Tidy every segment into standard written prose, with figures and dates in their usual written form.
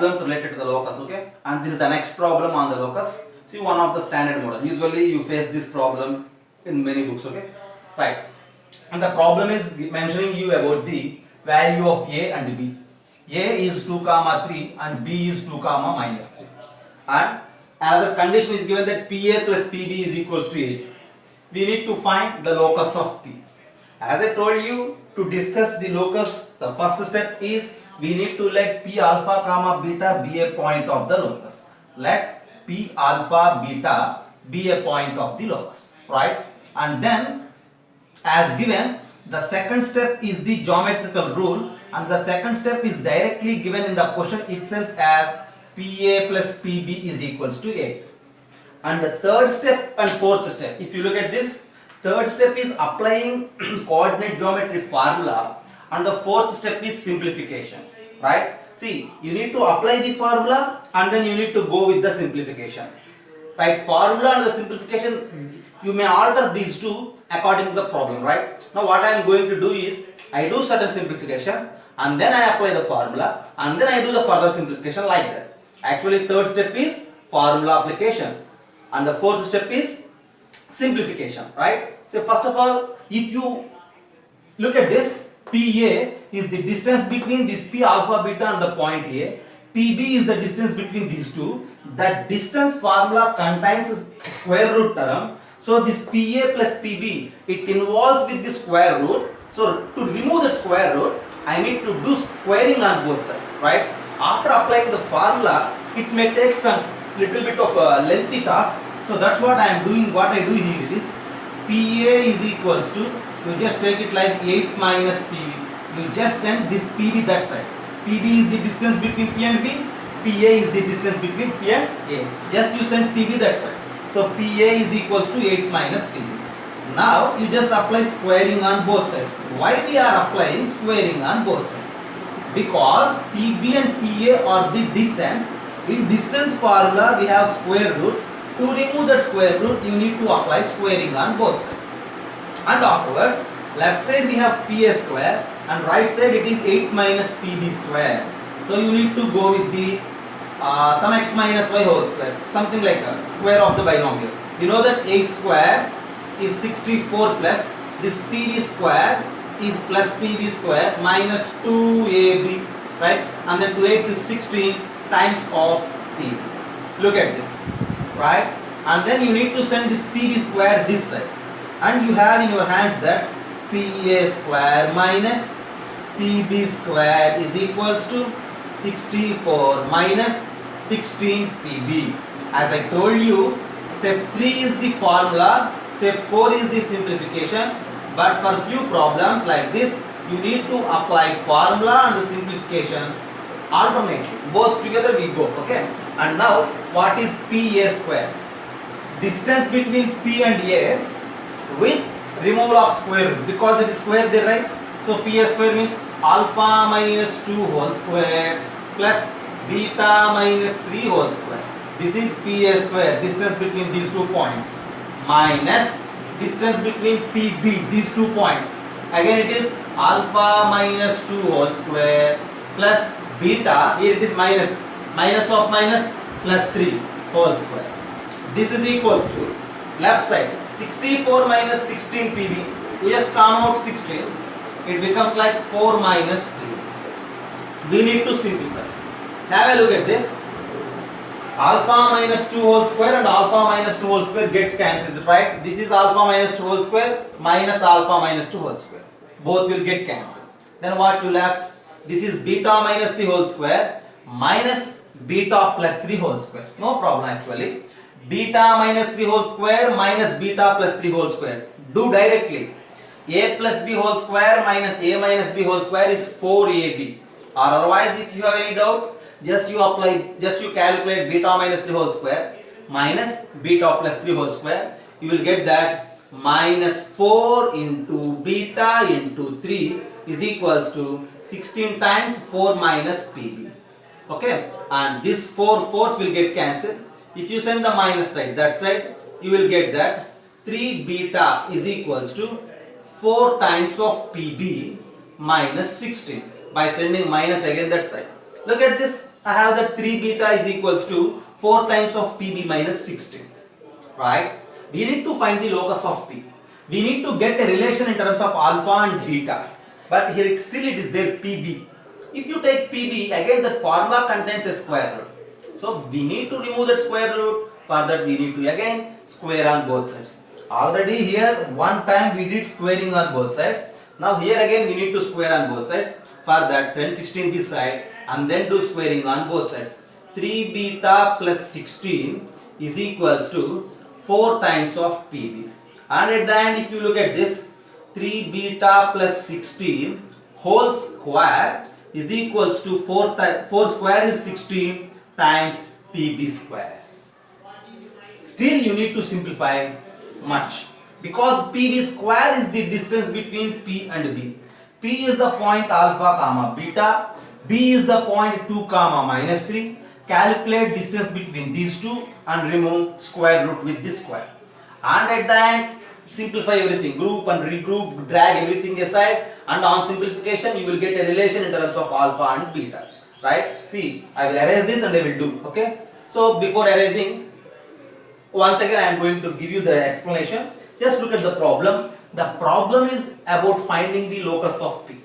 problems related to the locus, okay? And this is the next problem on the locus. See, one of the standard model. Usually you face this problem in many books, okay? Right. And the problem is mentioning you about the value of A and B. A is 2 comma 3 and B is 2 comma minus 3. And another condition is given that PA plus PB is equals to 8. We need to find the locus of P. As I told you, to discuss the locus, the first step is we need to let P alpha comma beta be a point of the locus. Let P alpha beta be a point of the locus, right? And then, as given, the second step is the geometrical rule, and the second step is directly given in the question itself as PA plus PB is equals to 8. And the third step and fourth step, if you look at this, third step is applying coordinate geometry formula, and the fourth step is simplification, right? See, you need to apply the formula and then you need to go with the simplification, right? Formula and the simplification, you may alter these two according to the problem, right? Now what I am going to do is, I do certain simplification and then I apply the formula and then I do the further simplification like that. Actually, third step is formula application and the fourth step is simplification, right? So first of all, if you look at this, PA is the distance between this P alpha beta and the point A. PB is the distance between these two. That distance formula contains a square root term. So this PA plus PB, it involves with the square root. So to remove the square root, I need to do squaring on both sides, right? After applying the formula, it may take some little bit of a lengthy task. So that's what I am doing. What I do here is PA is equals to, you just take it like 8 minus PB. You just send this PB that side. PB is the distance between P and B. PA is the distance between P and A. Just you send PB that side. So PA is equals to 8 minus PB. Now you just apply squaring on both sides. Why we are applying squaring on both sides? Because PB and PA are the distance. In distance formula we have square root. To remove that square root, you need to apply squaring on both sides. And afterwards, left side we have PA square and right side it is 8 minus PB square. So you need to go with the some x minus y whole square, something like a square of the binomial. You know that 8 square is 64 plus this PB square is plus PB square minus 2AB, right? And then 2 8 is 16 times of PB. Look at this, right? And then you need to send this PB square this side. And you have in your hands that PA square minus PB square is equals to 64 minus 16 PB. As I told you, step 3 is the formula, step 4 is the simplification. But for few problems like this, you need to apply formula and the simplification alternately. Both together we go, okay? And now, what is PA square? Distance between P and A with removal of square root, because it is square there, right? So PA square means alpha minus 2 whole square plus beta minus 3 whole square. This is PA square, distance between these 2 points, minus distance between PB, these 2 points. Again it is alpha minus 2 whole square plus beta, here it is minus, minus of minus plus 3 whole square. This is equals to left side 64 minus 16 PB. You just come out 16. It becomes like 4 minus 3. We need to simplify. Have a look at this. Alpha minus 2 whole square and alpha minus 2 whole square gets cancelled, right? This is alpha minus 2 whole square minus alpha minus 2 whole square. Both will get cancelled. Then what you left? This is beta minus 3 whole square minus beta plus 3 whole square. No problem actually. Beta minus 3 whole square minus beta plus 3 whole square. Do directly. A plus b whole square minus a minus b whole square is 4ab. Or otherwise, if you have any doubt, just you calculate beta minus 3 whole square minus beta plus 3 whole square. You will get that minus 4 into beta into 3 is equals to 16 times 4 minus pb. Okay, and this 4 4's will get cancelled. If you send the minus side, that side, you will get that 3 beta is equals to 4 times of pb minus 16 by sending minus again that side. Look at this. I have that 3 beta is equals to 4 times of PB minus 16. Right? We need to find the locus of P. We need to get a relation in terms of alpha and beta. But here still it is there PB. If you take PB, again that formula contains a square root. So we need to remove that square root. For that we need to again square on both sides. Already here one time we did squaring on both sides. Now here again we need to square on both sides. For that send 16 this side and then do squaring on both sides. 3 beta plus 16 is equals to 4 times of PB. And at the end if you look at this, 3 beta plus 16 whole square is equals to 4 square is 16 times PB square. Still you need to simplify much because PB square is the distance between P and B. P is the point alpha comma beta, B is the point 2 comma minus 3. Calculate distance between these two and remove square root with this square. And at the end simplify everything, group and regroup, drag everything aside, and on simplification you will get a relation in terms of alpha and beta. Right? See, I will erase this and I will do. Okay? So before erasing, once again I am going to give you the explanation. Just look at the problem. The problem is about finding the locus of P.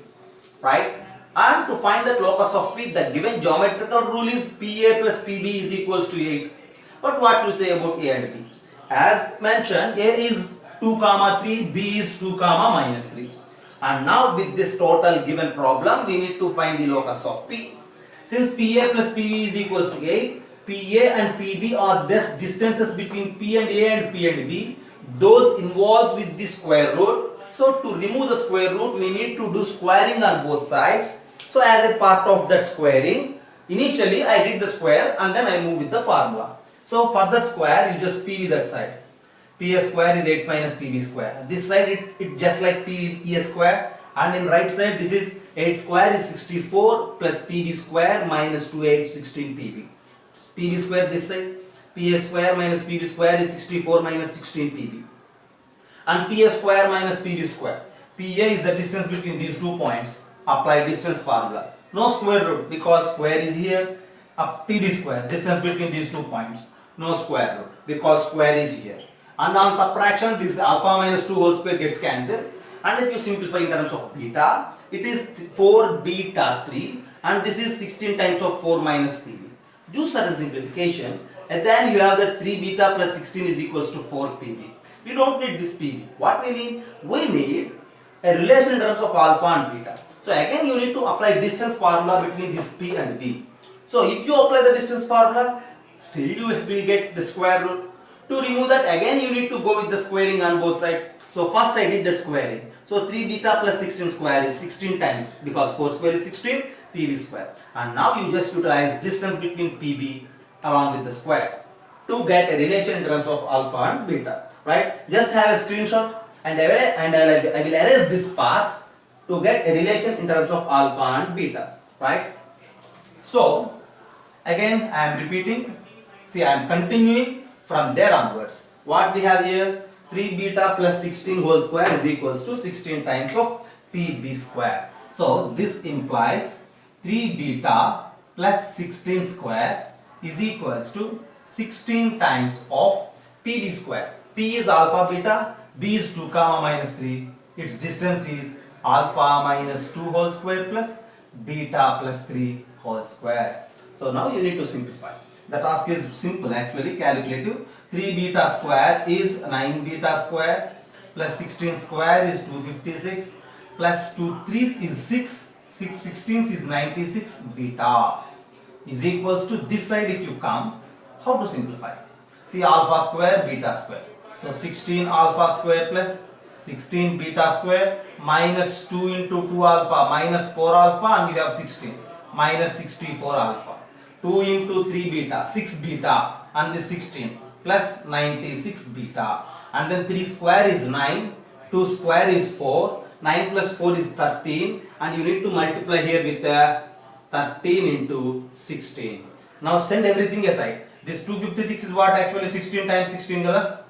Right? And to find that locus of P, the given geometrical rule is PA plus PB is equals to 8. But what to say about A and B? As mentioned, A is 2 comma 3, B is 2 comma minus 3. And now with this total given problem, we need to find the locus of P. Since PA plus PB is equals to 8, PA and PB are just distances between P and A and P and B. Those involves with the square root. So to remove the square root, we need to do squaring on both sides. So as a part of that squaring, initially I did the square and then I move with the formula. So for that square, you just PB that side. PA square is 8 minus PB square. This side it just like PA square, and in right side this is 8 square is 64 plus PB square minus 2 8 16 PB. PB square this side, PA square minus PB square is 64 minus 16 PB. And PA square minus PB square. PA is the distance between these 2 points. Apply distance formula. No square root because square is here. PB square, distance between these 2 points. No square root because square is here. And on subtraction, this alpha minus 2 whole square gets cancelled. And if you simplify in terms of beta, it is 4 beta 3 and this is 16 times of 4 minus PB. Do certain simplification and then you have that 3 beta plus 16 is equals to 4 PB. We don't need this PB. What we need? We need a relation in terms of alpha and beta. So again you need to apply distance formula between this P and B. So if you apply the distance formula, still you will get the square root. To remove that again you need to go with the squaring on both sides. So first I did the squaring. So 3 beta plus 16 square is 16 times because 4 square is 16 PB square. And now you just utilize distance between PB along with the square to get a relation in terms of alpha and beta. Right? Just have a screenshot and I will erase this part to get a relation in terms of alpha and beta. Right? So again I am repeating. See, I am continuing from there onwards. What we have here? 3 beta plus 16 whole square is equals to 16 times of PB square. So this implies 3 beta plus 16 square is equals to 16 times of PB square. P is alpha beta, B is 2 comma minus 3. Its distance is alpha minus 2 whole square plus beta plus 3 whole square. So now you need to simplify. The task is simple actually, calculative. 3 beta square is 9 beta square plus 16 square is 256 plus 2 3s is 6, 6 16s is 96 beta is equals to this side if you come. How to simplify? See, alpha square beta square. So 16 alpha square plus 16 beta square minus 2 into 2 alpha minus 4 alpha and you have 16 minus 64 alpha. 2 into 3 beta, 6 beta and this 16 plus 96 beta, and then 3 square is 9, 2 square is 4, 9 plus 4 is 13 and you need to multiply here with 13 into 16. Now send everything aside. This 256 is what actually 16 times 16 kada?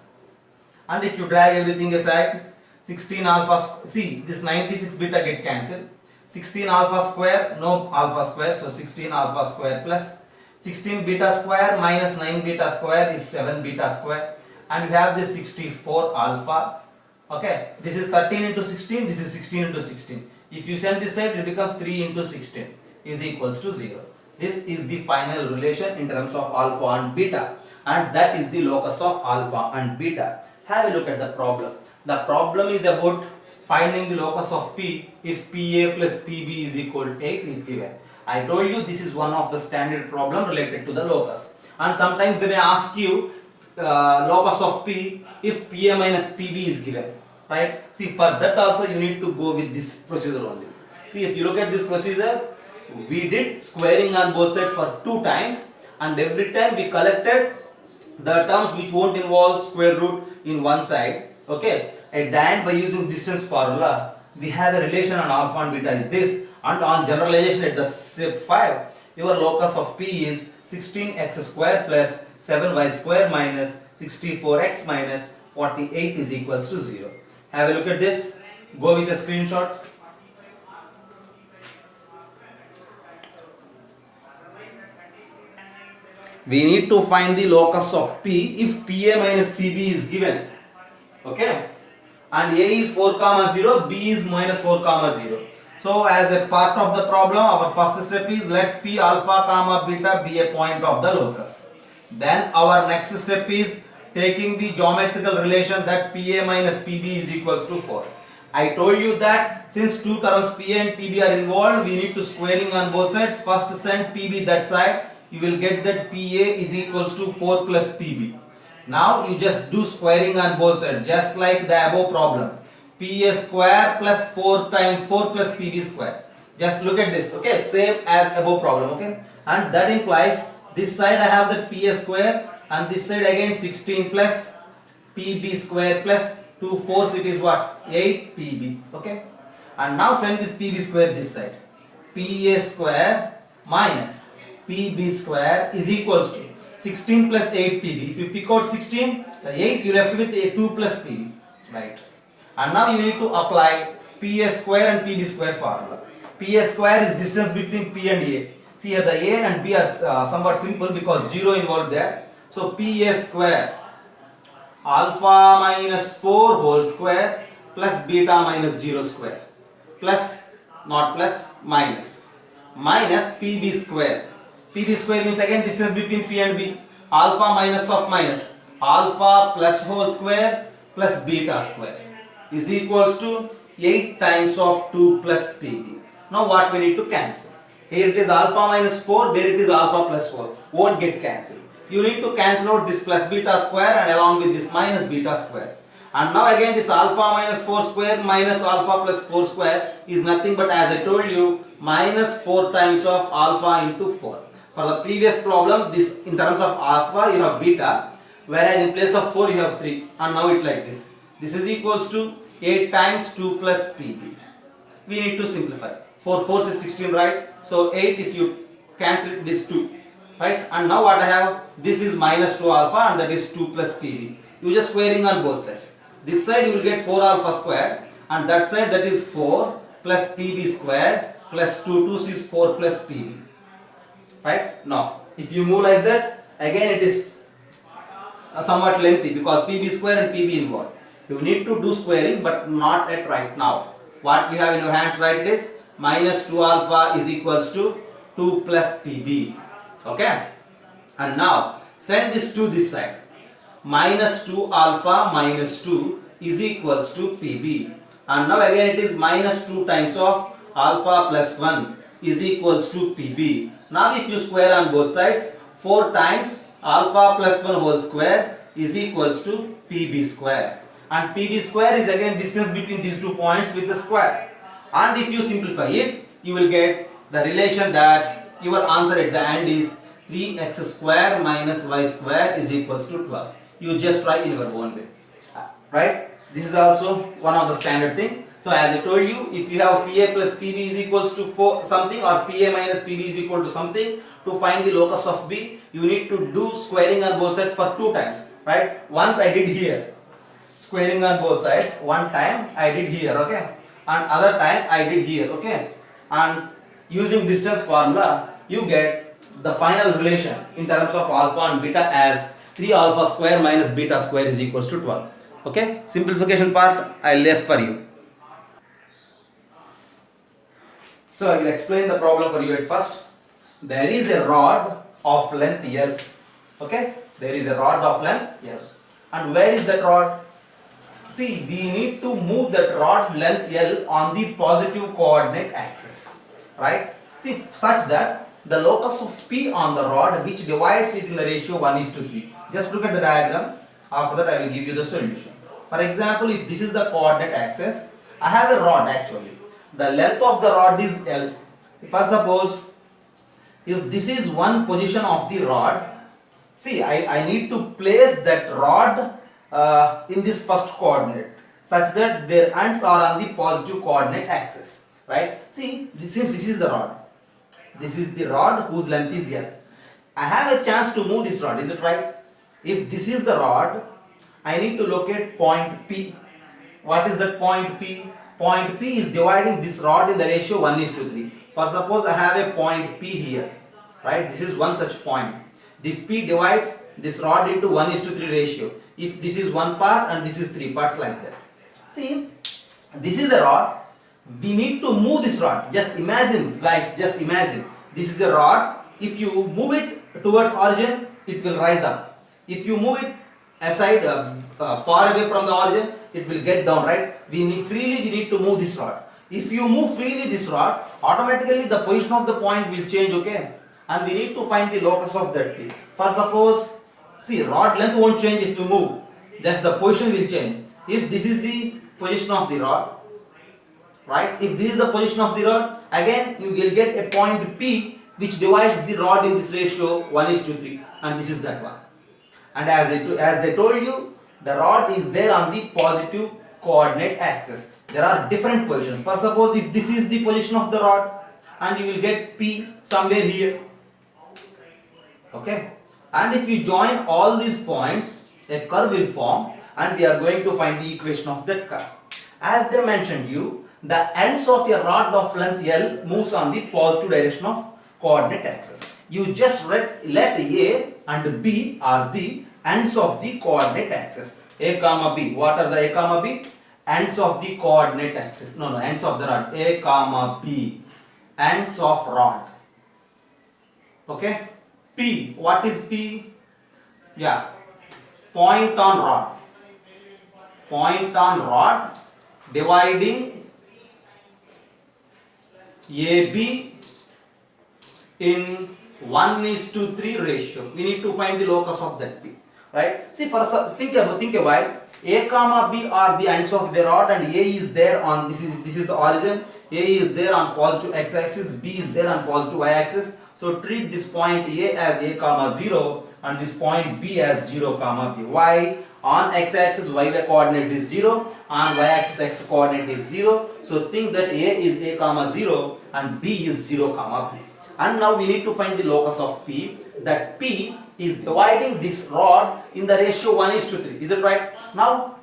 And if you drag everything aside, 16 alpha, see this 96 beta get cancelled, 16 alpha square, no alpha square, so 16 alpha square plus 16 beta square minus 9 beta square is 7 beta square, and we have this 64 alpha. Okay, this is 13 into 16, this is 16 into 16. If you send this side, it becomes 3 into 16 is equals to 0. This is the final relation in terms of alpha and beta, and that is the locus of alpha and beta. Have a look at the problem. The problem is about finding the locus of P if PA plus PB is equal to 8 is given. I told you this is one of the standard problem related to the locus, and sometimes they may ask you locus of P if PA minus PB is given, right? See, for that also you need to go with this procedure only. See, if you look at this procedure, we did squaring on both sides for 2 times, and every time we collected the terms which won't involve square root in one side. Okay, and then by using distance formula, we have a relation on alpha and beta is this, and on generalization at the step 5, your locus of P is 16x square plus 7y square minus 64x minus 48 is equals to 0. Have a look at this. Go with the screenshot. We need to find the locus of P if PA minus PB is given. Okay, and A is 4 comma 0, B is minus 4 comma 0. So as a part of the problem, our first step is let P alpha comma beta be a point of the locus. Then our next step is taking the geometrical relation that PA minus PB is equals to 4. I told you that since two terms PA and PB are involved, we need to squaring on both sides. First send PB that side, you will get that PA is equals to 4 plus PB. Now you just do squaring on both sides, just like the above problem. PA square plus 4 times 4 plus PB square. Just look at this, okay, same as above problem, okay. And that implies this side I have the PA square, and this side again 16 plus PB square plus 2 4s, it is what? 8 PB, okay. And now send this PB square this side. PA square minus PB square is equals to 16 plus 8 PB. If you pick out 16, the 8 you left with a 2 plus PB, right? And now you need to apply PA square and PB square formula. PA square is distance between P and A. See here the A and B are somewhat simple because 0 involved there. So PA square alpha minus 4 whole square plus beta minus 0 square plus, not plus, minus PB square. PB square means again distance between P and B. Alpha minus of minus, alpha plus whole square plus beta square is equals to 8 times of 2 plus PB. Now what we need to cancel? Here it is alpha minus 4, there it is alpha plus 4. Won't get cancelled. You need to cancel out this plus beta square and along with this minus beta square. And now again this alpha minus 4 square minus alpha plus 4 square is nothing but, as I told you, minus 4 times of alpha into 4. For the previous problem, this in terms of alpha you have beta, whereas in place of 4 you have 3, and now it's like this. This is equals to 8 times 2 plus PB. We need to simplify. 4 4 is 16, right? So 8, if you cancel it, this 2, right? And now what I have, this is minus 2 alpha and that is 2 plus PB. You just squaring on both sides. This side you will get 4 alpha square, and that side that is 4 plus PB square plus 2 2 is 4 plus PB. Right? Now, if you move like that, again it is somewhat lengthy because PB square and PB involved. You need to do squaring, but not at right now. What you have in your hands right is minus 2 alpha is equals to 2 plus PB. Okay? And now send this to this side. Minus 2 alpha minus 2 is equals to PB. And now again it is minus 2 times of alpha plus 1 is equals to PB. Now if you square on both sides, 4 times alpha plus 1 whole square is equals to PB square. And PB square is again distance between these 2 points with the square. And if you simplify it, you will get the relation that your answer at the end is 3x square minus y square is equals to 12. You just try in your own way. Right? This is also one of the standard thing. So as I told you, if you have PA plus PB is equals to 4 something, or PA minus PB is equal to something, to find the locus of B, you need to do squaring on both sides for 2 times. Right? Once I did here, squaring on both sides, one time I did here, okay, and other time I did here, okay. and using distance formula you get the final relation in terms of alpha and beta as 3 alpha square minus beta square is equals to 12. Okay, simplification part I left for you. So I will explain the problem for you at first. There is a rod of length L. Okay, there is a rod of length L. And where is that rod? See, we need to move that rod length L on the positive coordinate axis, right? See, such that the locus of P on the rod which divides it in the ratio 1:3. Just look at the diagram. After that I will give you the solution. For example, if this is the coordinate axis, I have a rod actually. The length of the rod is L. First suppose, if this is one position of the rod, see I need to place that rod in this first coordinate such that their ends are on the positive coordinate axis, right? See, this is the rod. This is the rod whose length is L. I have a chance to move this rod, is it right? If this is the rod, I need to locate point P. What is that point P? Point P is dividing this rod in the ratio 1:3. For suppose I have a point P here, right? This is one such point. This P divides this rod into 1:3 ratio. If this is one part and this is three parts, like that. See, this is the rod. We need to move this rod. Just imagine, guys, just imagine. This is a rod. If you move it towards origin, it will rise up. If you move it aside, far away from the origin, it will get down, right? We need to move this rod. If you move freely this rod, automatically the position of the point will change, okay? And we need to find the locus of that P. For suppose, see, rod length won't change if you move, just the position will change. If this is the position of the rod, right? If this is the position of the rod, again you will get a point P which divides the rod in this ratio 1:3, and this is that one. And as they told you, the rod is there on the positive coordinate axis. There are different positions. For suppose if this is the position of the rod, and you will get P somewhere here. Okay, and if you join all these points, a curve will form, and we are going to find the equation of that curve. As they mentioned you, the ends of your rod of length L moves on the positive direction of coordinate axis. You just let A and B are the ends of the coordinate axis. A comma B. What are the A comma B? Ends of the coordinate axis. No, ends of the rod. A comma B. Ends of rod. Okay. P. What is P? Yeah. Point on rod. Point on rod dividing AB in 1:3 ratio. We need to find the locus of that P. Right? See, think a while. A comma B are the ends of the rod, and A is there on this is the origin. A is there on positive x-axis, B is there on positive y-axis. So treat this point A as A comma 0 and this point B as 0 comma B. Why? On x-axis y coordinate is 0, on y-axis x coordinate is 0. So think that A is A comma 0 and B is 0 comma B. And now we need to find the locus of P. That P is dividing this rod in the ratio 1:3. Is it right? Now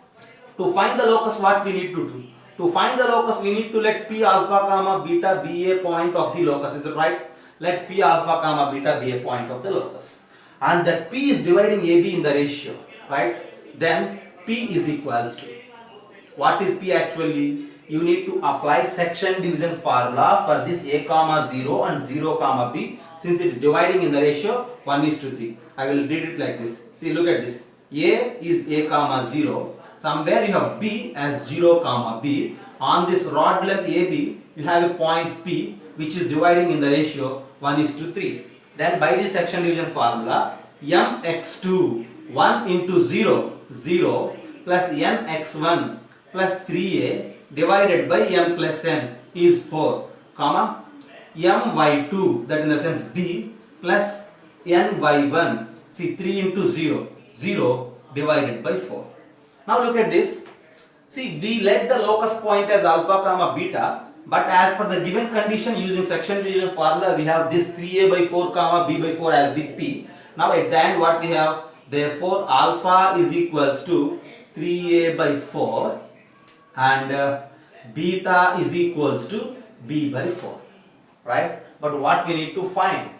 to find the locus, what we need to do? To find the locus, we need to let P alpha comma beta be a point of the locus. Is it right? Let P alpha comma beta be a point of the locus. And that P is dividing AB in the ratio, right? Then P is equals to, what is P actually? You need to apply section division formula for this A comma 0 and 0 comma B, since it is dividing in the ratio 1:3. I will read it like this. See, look at this. A is A comma 0. Somewhere you have B as 0 comma B. On this rod length AB, you have a point P which is dividing in the ratio 1:3. Then by the section division formula, mx2 1 into 0 0 plus nx1 plus 3a divided by m plus n is 4, comma my2, that in the sense B, plus ny1, see 3 into 0 0 divided by 4. Now look at this. See, we let the locus point as alpha comma beta, but as per the given condition using section division formula, we have this 3a by 4 comma b by 4 as the P. Now at the end what we have? Therefore alpha is equals to 3a by 4 and beta is equals to b by 4. right? But what we need to find?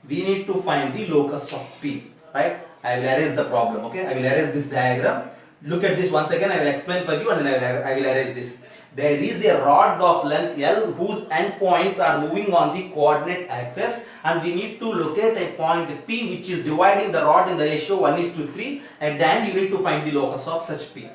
We need to find the locus of P, right? I will erase the problem, okay? I will erase this diagram. Look at this once again. I will explain for you and then I will erase this. There is a rod of length L whose endpoints are moving on the coordinate axis, and we need to locate a point P which is dividing the rod in the ratio 1:3. At the end, you need to find the locus of such P,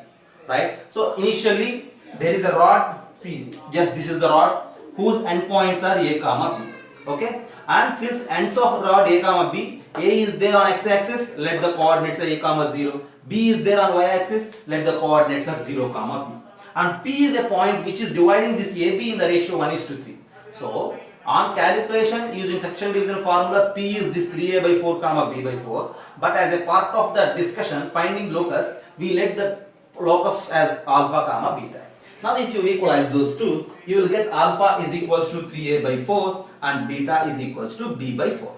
right? So initially there is a rod. See, just this is the rod whose endpoints are A comma B. Okay, and since ends of rod A comma B, A is there on x-axis, let the coordinates are A comma 0. B is there on y-axis, let the coordinates are 0 comma B. And P is a point which is dividing this AB in the ratio 1:3. So on calculation using section division formula, P is this 3A by 4 comma B by 4. But as a part of the discussion finding locus, we let the locus as alpha comma beta. Now if you equalize those two, you will get alpha is equals to 3A by 4 and beta is equals to B by 4.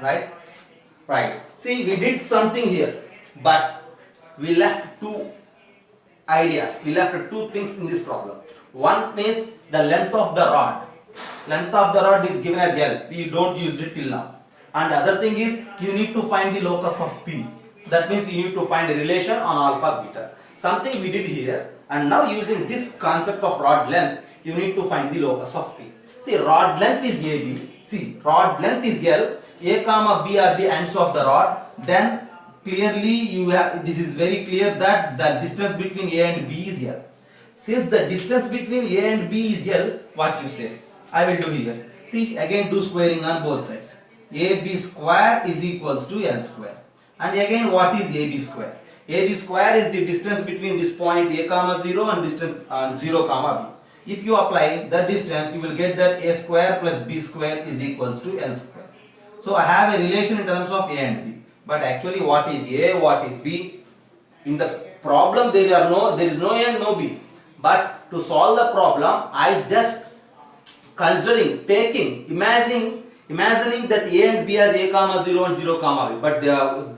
Right? Right. See, we did something here, but we left two ideas. We left two things in this problem. One is the length of the rod. Length of the rod is given as L. We don't use it till now. And the other thing is you need to find the locus of P. That means we need to find a relation on alpha beta. Something we did here, and now using this concept of rod length, you need to find the locus of P. See, rod length is AB. See, rod length is L. A comma B are the ends of the rod. Then clearly you have, this is very clear that the distance between A and B is L. Since the distance between A and B is L, what you say? I will do here. See, again do squaring on both sides. AB square is equals to L square. And again, what is AB square? AB square is the distance between this point A comma 0 and distance 0 comma B. If you apply the distance, you will get that A square plus B square is equals to L square. So I have a relation in terms of A and B. But actually what is A, what is B? In the problem there is no A and no B. But to solve the problem, I just imagining that A and B as A comma 0 and 0 comma B. But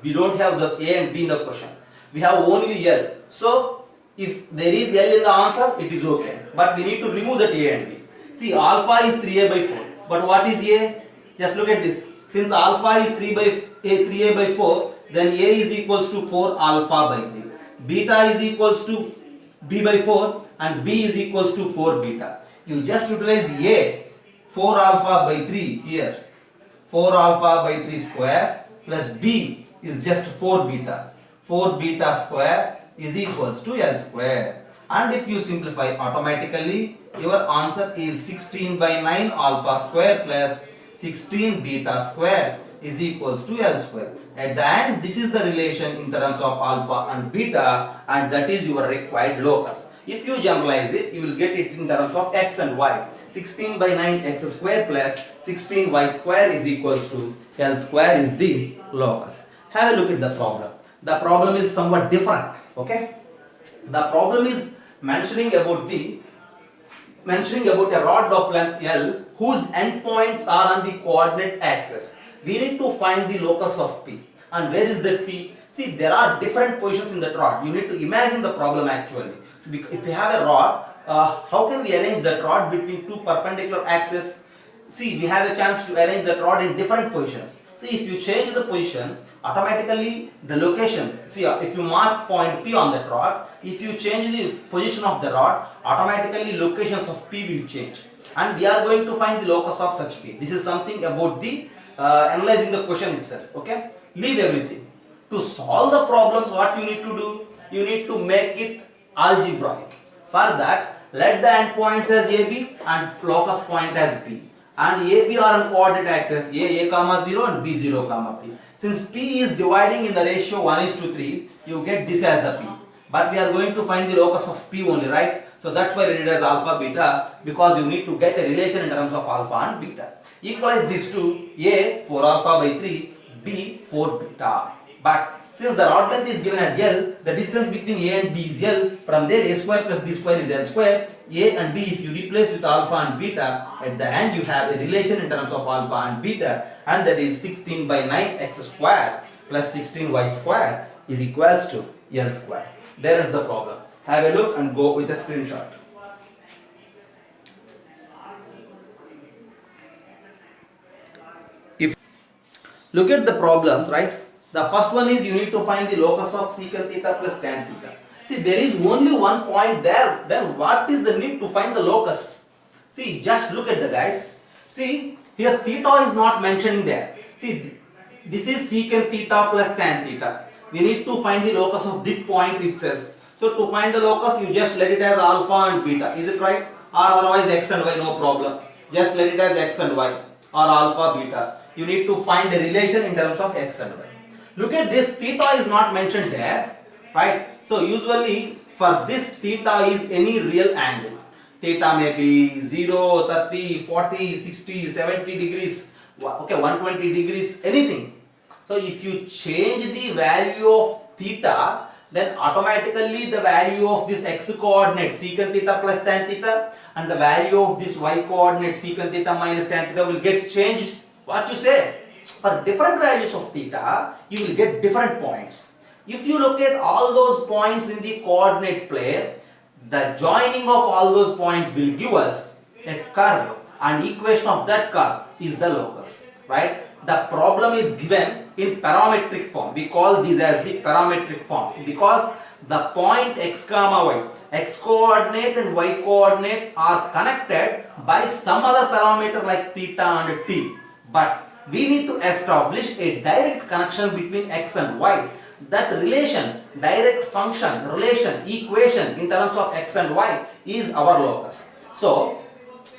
we don't have this A and B in the question. We have only L. So if there is L in the answer, it is okay. But we need to remove that A and B. See, alpha is 3A by 4. But what is A? Just look at this. Since alpha is 3A by 4, then A is equals to 4 alpha by 3. Beta is equals to B by 4 and B is equals to 4 beta. You just utilize A, 4 alpha by 3 here. 4 alpha by 3 square plus B is just 4 beta. 4 beta square is equals to L square. And if you simplify automatically, your answer is 16 by 9 alpha square plus 16 beta square is equals to L square. At the end, this is the relation in terms of alpha and beta, and that is your required locus. If you generalize it, you will get it in terms of x and y. 16 by 9 x square plus 16 y square is equals to L square is the locus. Have a look at the problem. The problem is somewhat different. Okay. The problem is mentioning about a rod of length L whose endpoints are on the coordinate axis. We need to find the locus of P. And where is that P? See, there are different positions in that rod. You need to imagine the problem actually. So if you have a rod, how can we arrange that rod between two perpendicular axes? See, we have a chance to arrange that rod in different positions. See, if you change the position, automatically the location, see, if you mark point P on that rod, if you change the position of the rod, automatically locations of P will change. And we are going to find the locus of such P. This is something about the analyzing the question itself. Okay, leave everything. To solve the problems, what you need to do? You need to make it algebraic. For that, let the endpoints as AB and locus point as B. And AB are on coordinate axis A comma 0 and B 0 comma P. Since P is dividing in the ratio 1:3, you get this as the P. But we are going to find the locus of P only, right? So that's why we read it as alpha beta, because you need to get a relation in terms of alpha and beta. Equalize these two, A 4 alpha by 3, B 4 beta. But since the rod length is given as L, the distance between A and B is L. From there, A square plus B square is L square. A and B, if you replace with alpha and beta, at the end you have a relation in terms of alpha and beta, and that is 16 by 9 x square plus 16 y square is equals to L square. There is the problem. Have a look and go with a screenshot. look at the problems, right? The first one is you need to find the locus of secant theta plus tan theta. See, there is only one point there. Then what is the need to find the locus? See, just look at the guys. See, here theta is not mentioned there. See, this is secant theta plus tan theta. We need to find the locus of this point itself. So to find the locus, you just let it as alpha and beta. Is it right? Or otherwise x and y, no problem. Just let it as x and y or alpha, beta. You need to find a relation in terms of x and y. Look at this, theta is not mentioned there, right? So usually for this, theta is any real angle. Theta may be 0, 30, 40, 60, 70 degrees, okay, 120 degrees, anything. So if you change the value of theta, then automatically the value of this x coordinate secant theta plus tan theta and the value of this y coordinate secant theta minus tan theta will get changed. What you say? For different values of theta, you will get different points. If you look at all those points in the coordinate plane, the joining of all those points will give us a curve, and equation of that curve is the locus, right? The problem is given in parametric form. We call these as the parametric forms because the point x comma y, x coordinate and y coordinate are connected by some other parameter like theta and t. But we need to establish a direct connection between x and y. That relation, direct function, relation, equation in terms of x and y is our locus. So,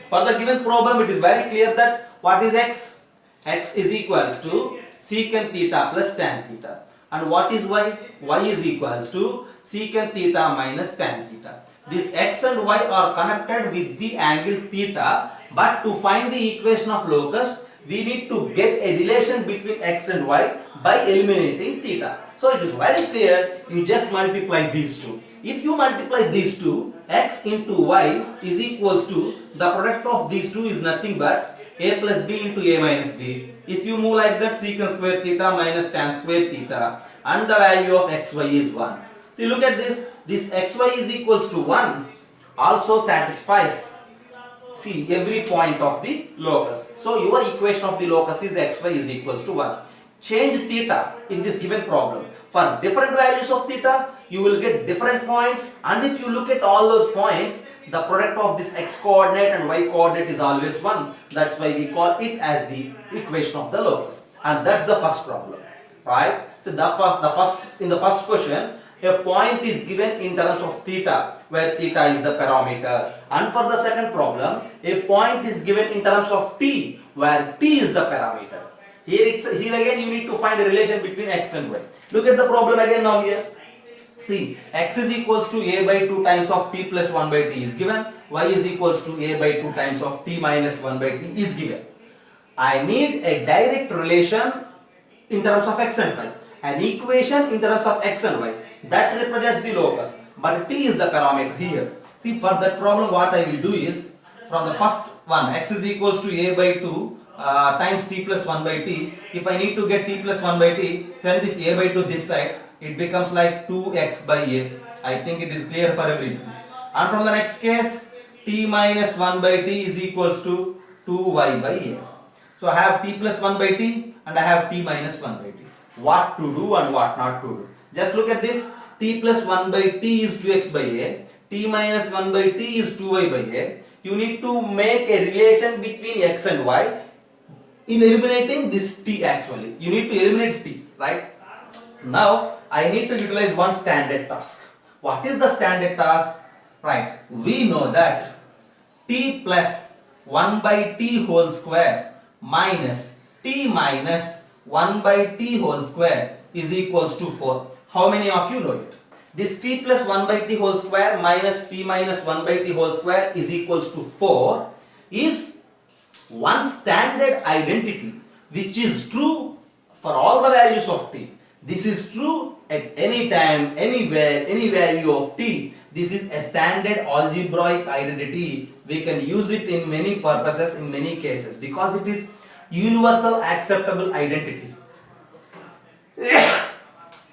for the given problem, it is very clear that what is x? X is equals to secant theta plus tan theta. And what is y? Y is equals to secant theta minus tan theta. This x and y are connected with the angle theta, but to find the equation of locus, we need to get a relation between x and y by eliminating theta. So it is very clear, you just multiply these two. If you multiply these two, x into y is equals to, the product of these two is nothing but a plus b into a minus b. If you move like that, secant square theta minus tan square theta, and the value of xy is 1. See, look at this. This xy is equals to 1 also satisfies, see, every point of the locus. So your equation of the locus is xy is equals to 1. Change theta in this given problem. For different values of theta, you will get different points, and if you look at all those points, the product of this x coordinate and y coordinate is always 1. That's why we call it as the equation of the locus. And that's the first problem, right? So in the first question, a point is given in terms of theta, where theta is the parameter. And for the second problem, a point is given in terms of t, where t is the parameter. Here again you need to find a relation between x and y. Look at the problem again now here. See, x is equals to a by 2 times of t plus 1 by t is given. Y is equals to a by 2 times of t minus 1 by t is given. I need a direct relation in terms of x and y. An equation in terms of x and y. That represents the locus. But t is the parameter here. See, for that problem what I will do is, from the first one, x is equals to a by 2 times t plus 1 by t. If I need to get t plus 1 by t, send this a by 2 this side. It becomes like 2x by a. I think it is clear for everyone. And from the next case, t minus 1 by t is equals to 2y by a. So I have t plus 1 by t and I have t minus 1 by t. What to do and what not to do? Just look at this. T plus 1 by t is 2x by a. T minus 1 by t is 2y by a. You need to make a relation between x and y in eliminating this t actually. You need to eliminate t, right? Now, I need to utilize one standard task. What is the standard task? Right, we know that t plus 1 by t whole square minus t minus 1 by t whole square is equals to 4. How many of you know it? This t plus 1 by t whole square minus t minus 1 by t whole square is equals to 4 is one standard identity which is true for all the values of t. This is true at any time, anywhere, any value of t. This is a standard algebraic identity. We can use it in many purposes, in many cases, because it is universal acceptable identity.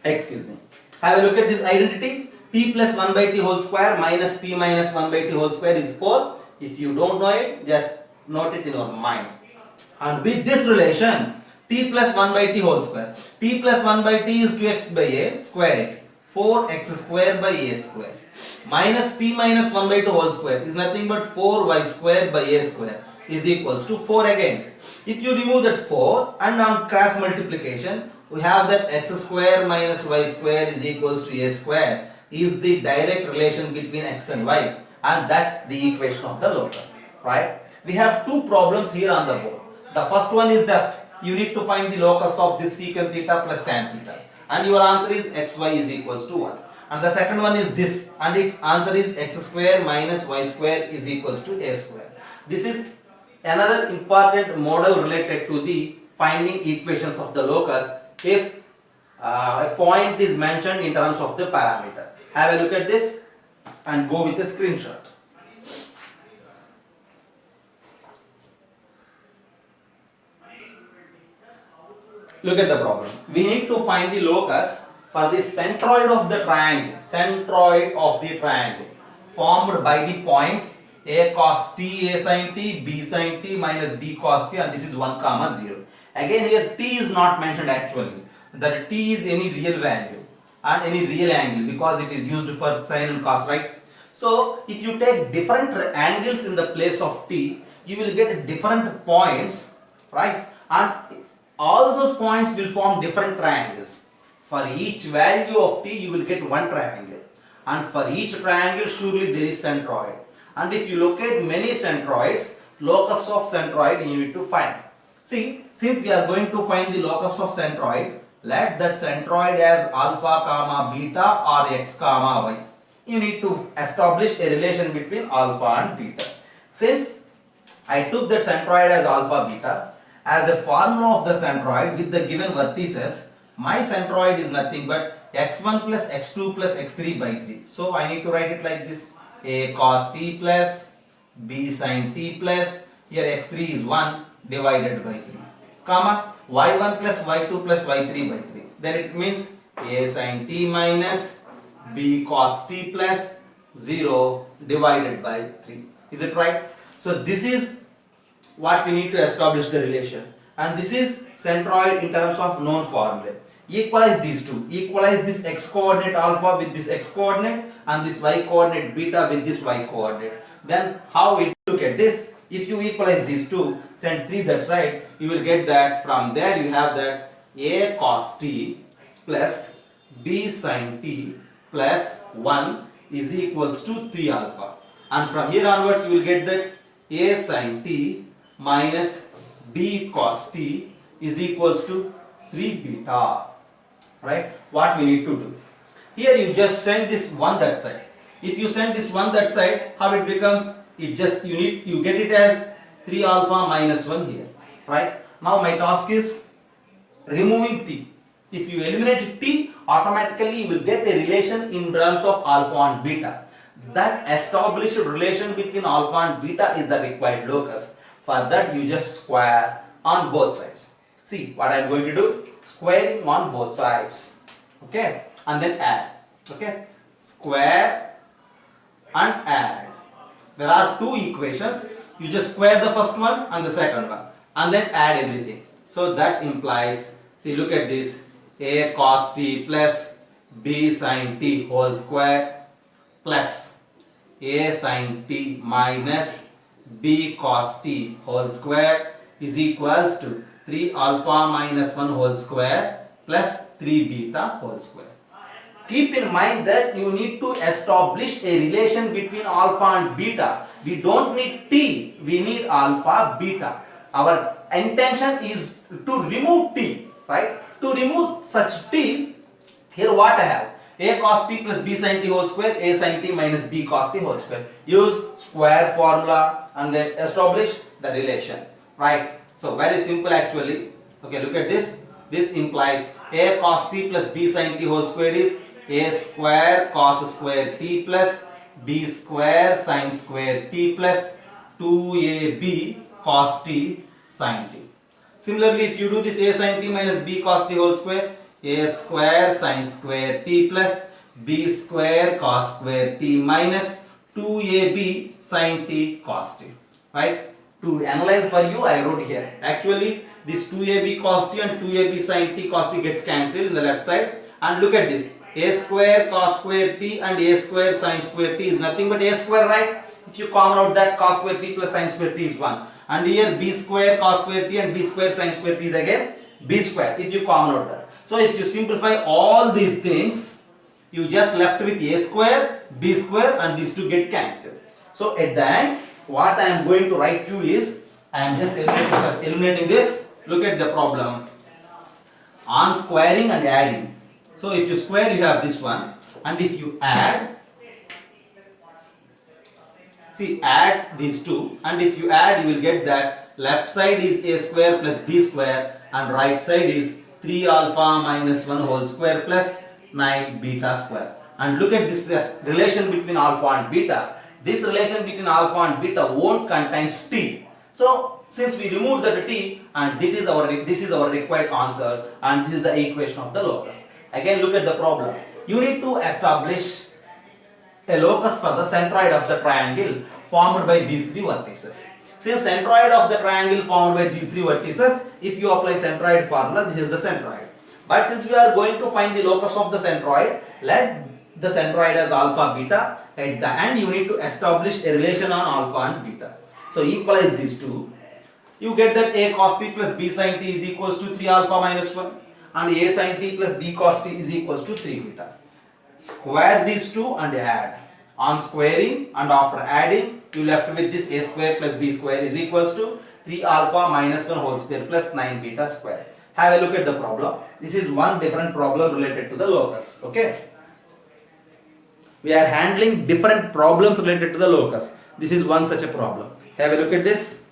Excuse me. Have a look at this identity. T plus 1 by t whole square minus t minus 1 by t whole square is 4. If you don't know it, just note it in your mind. And with this relation, t plus 1 by t whole square. T plus 1 by t is 2x by a, square it. 4x square by a square. Minus t minus 1 by 2 whole square is nothing but 4y square by a square is equals to 4 again. If you remove that 4 and on cross multiplication, we have that x square minus y square is equals to a square is the direct relation between x and y, and that's the equation of the locus, right? We have two problems here on the board. The first one is just you need to find the locus of this secant theta plus tan theta, and your answer is xy is equals to 1. And the second one is this, and its answer is x square minus y square is equals to a square. This is another important model related to the finding equations of the locus if a point is mentioned in terms of the parameter. Have a look at this and go with a screenshot. Look at the problem. We need to find the locus for the centroid of the triangle, formed by the points a cos t, a sin t, b sin t minus b cos t, and this is 1 comma 0. Again here t is not mentioned actually, that t is any real value and any real angle because it is used for sin and cos, right? So if you take different angles in the place of t, you will get different points, right? And all those points will form different triangles. For each value of t, you will get one triangle, and for each triangle surely there is centroid. And if you look at many centroids, locus of centroid you need to find. See, since we are going to find the locus of centroid, let that centroid as alpha comma beta or x comma y. You need to establish a relation between alpha and beta. Since I took that centroid as alpha beta, as a formula of the centroid with the given vertices, my centroid is nothing but x1 plus x2 plus x3 by 3. So I need to write it like this: a cos t plus b sin t plus, here x3 is 1 divided by 3, comma y1 plus y2 plus y3 by 3. Then it means a sin t minus b cos t plus 0 divided by 3. Is it right? So this is what we need to establish the relation, and this is centroid in terms of known formula. Equalize these two. Equalize this x coordinate alpha with this x coordinate and this y coordinate beta with this y coordinate. Then how we look at this? If you equalize these two, send 3 that side, you will get that from there you have that a cos t plus b sin t plus 1 is equals to 3 alpha. And from here onwards you will get that a sin t minus b cos t is equals to 3 beta. Right? What we need to do? Here you just send this one that side. If you send this one that side, how it becomes? It just you get it as 3 alpha minus 1 here. Right? Now my task is removing t. If you eliminate t, automatically you will get a relation in terms of alpha and beta. That established relation between alpha and beta is the required locus. For that you just square on both sides. See what I am going to do? Squaring on both sides. Okay, and then add. Okay, square and add. There are two equations. You just square the first one and the second one, and then add everything. So that implies, see, look at this: a cos t plus b sin t whole square plus a sin t minus b cos t whole square is equals to 3 alpha minus 1 whole square plus 3 beta whole square. Keep in mind that you need to establish a relation between alpha and beta. We don't need t, we need alpha, beta. Our intention is to remove t, right? To remove such t, here what I have? A cos t plus b sin t whole square, a sin t minus b cos t whole square. Use square formula and then establish the relation, right? So very simple actually. Okay, look at this. This implies a cos t plus b sin t whole square is a square cos square t plus b square sin square t plus 2ab cos t sin t. Similarly, if you do this a sin t minus b cos t whole square, a square sin square t plus b square cos square t minus 2ab sin t cos t, right? to analyze for you, I wrote here. Actually, this 2ab cos t and 2ab sin t cos t gets cancelled in the left side. And look at this. A square cos square t and a square sin square t is nothing but a square, right? If you common out that, cos square t plus sin square t is 1. And here b square cos square t and b square sin square t is again b square if you common out that. So if you simplify all these things, you just left with a square, b square, and these two get cancelled. So at the end, what I am going to write to you is, I am just eliminating this. Look at the problem. On squaring and adding. So if you square, you have this one, and if you add, see, add these two, and if you add, you will get that left side is a square plus b square, and right side is 3 alpha minus 1 whole square plus 9 beta square. And look at this relation between alpha and beta. This relation between alpha and beta won't contain t. So since we removed the t, and this is our required answer, and this is the equation of the locus. Again, look at the problem. You need to establish a locus for the centroid of the triangle formed by these three vertices. Since centroid of the triangle formed by these three vertices, if you apply centroid formula, this is the centroid. But since we are going to find the locus of the centroid, let the centroid as alpha beta. At the end, you need to establish a relation on alpha and beta. So equalize these two. You get that a cos t plus b sin t is equals to 3 alpha minus 1, and a sin t plus b cos t is equals to 3 beta. Square these two and add. On squaring and after adding, you left with this a square plus b square is equals to 3 alpha minus 1 whole square plus 9 beta square. Have a look at the problem. This is one different problem related to the locus. Okay. We are handling different problems related to the locus. This is one such a problem. Have a look at this.